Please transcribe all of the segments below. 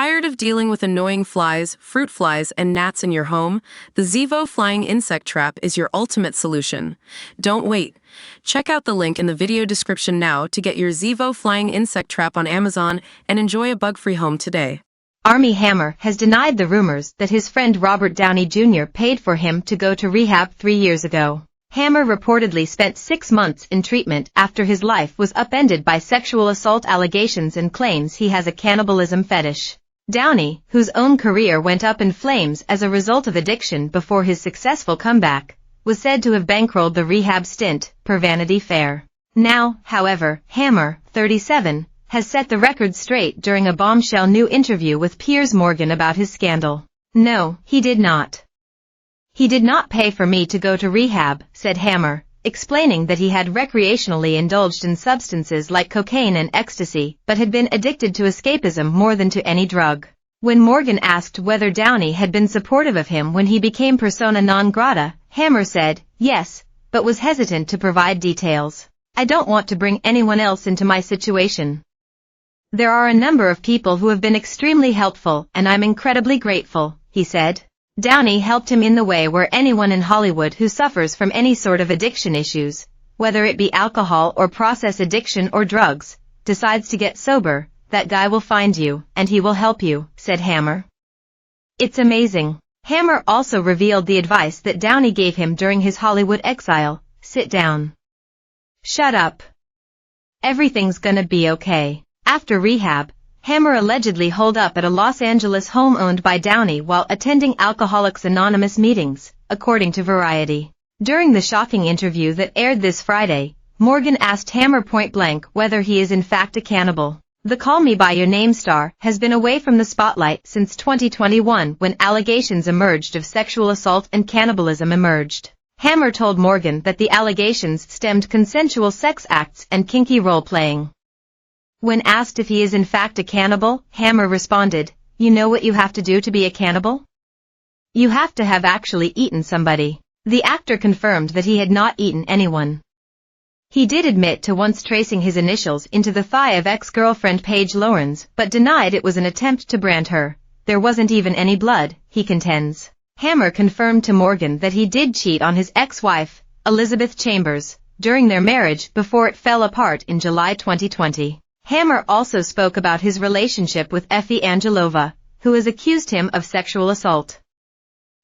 Tired of dealing with annoying flies, fruit flies, and gnats in your home? The Zevo Flying Insect Trap is your ultimate solution. Don't wait. Check out the link in the video description now to get your Zevo Flying Insect Trap on Amazon and enjoy a bug-free home today. Armie Hammer has denied the rumors that his friend Robert Downey Jr. paid for him to go to rehab 3 years ago. Hammer reportedly spent 6 months in treatment after his life was upended by sexual assault allegations and claims he has a cannibalism fetish. Downey, whose own career went up in flames as a result of addiction before his successful comeback, was said to have bankrolled the rehab stint, per Vanity Fair. Now, however, Hammer, 37, has set the record straight during a bombshell new interview with Piers Morgan about his scandal. "No, he did not. He did not pay for me to go to rehab," said Hammer, explaining that he had recreationally indulged in substances like cocaine and ecstasy, but had been addicted to escapism more than to any drug. When Morgan asked whether Downey had been supportive of him when he became persona non grata, Hammer said, "Yes," but was hesitant to provide details. "I don't want to bring anyone else into my situation. There are a number of people who have been extremely helpful, and I'm incredibly grateful," he said. Downey helped him in the way where anyone in Hollywood who suffers from any sort of addiction issues, whether it be alcohol or process addiction or drugs, decides to get sober, that guy will find you, and he will help you, said Hammer. "It's amazing." Hammer also revealed the advice that Downey gave him during his Hollywood exile: "Sit down. Shut up. Everything's gonna be okay." After rehab, Hammer allegedly holed up at a Los Angeles home owned by Downey while attending Alcoholics Anonymous meetings, according to Variety. During the shocking interview that aired this Friday, Morgan asked Hammer point-blank whether he is in fact a cannibal. The Call Me By Your Name star has been away from the spotlight since 2021 when allegations emerged of sexual assault and cannibalism emerged. Hammer told Morgan that the allegations stemmed consensual sex acts and kinky role-playing. When asked if he is in fact a cannibal, Hammer responded, "You know what you have to do to be a cannibal? You have to have actually eaten somebody." The actor confirmed that he had not eaten anyone. He did admit to once tracing his initials into the thigh of ex-girlfriend Paige Lawrence, but denied it was an attempt to brand her. There wasn't even any blood, he contends. Hammer confirmed to Morgan that he did cheat on his ex-wife, Elizabeth Chambers, during their marriage before it fell apart in July 2020. Hammer also spoke about his relationship with Effie Angelova, who has accused him of sexual assault.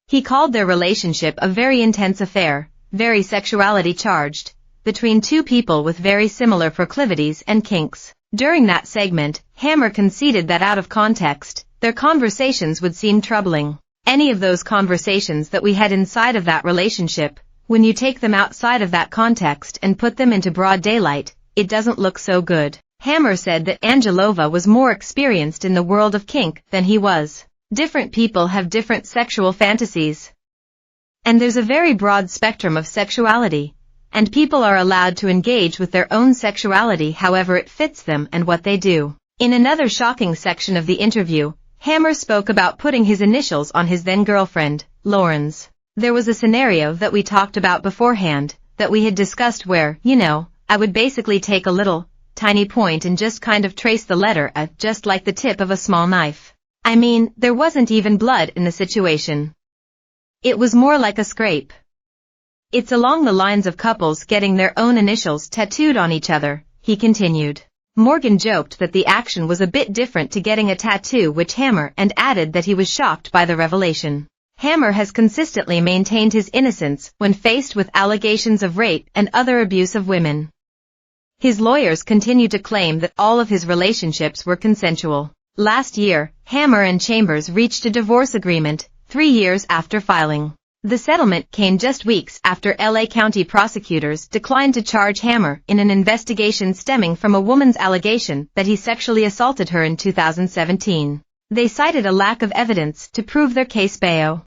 He called their relationship a very intense affair, very sexuality-charged, between two people with very similar proclivities and kinks. During that segment, Hammer conceded that out of context, their conversations would seem troubling. "Any of those conversations that we had inside of that relationship, when you take them outside of that context and put them into broad daylight, it doesn't look so good." Hammer said that Angelova was more experienced in the world of kink than he was. Different people have different sexual fantasies. And there's a very broad spectrum of sexuality, and people are allowed to engage with their own sexuality however it fits them and what they do. In another shocking section of the interview, Hammer spoke about putting his initials on his then-girlfriend, Lawrence. "There was a scenario that we talked about beforehand, that we had discussed where, I would basically take a little, tiny point and just kind of trace the letter A just like the tip of a small knife. I mean, there wasn't even blood in the situation. It was more like a scrape. It's along the lines of couples getting their own initials tattooed on each other," he continued. Morgan joked that the action was a bit different to getting a tattoo, which Hammer and added that he was shocked by the revelation. Hammer has consistently maintained his innocence when faced with allegations of rape and other abuse of women. His lawyers continue to claim that all of his relationships were consensual. Last year, Hammer and Chambers reached a divorce agreement, 3 years after filing. The settlement came just weeks after LA County prosecutors declined to charge Hammer in an investigation stemming from a woman's allegation that he sexually assaulted her in 2017. They cited a lack of evidence to prove their case. Bayo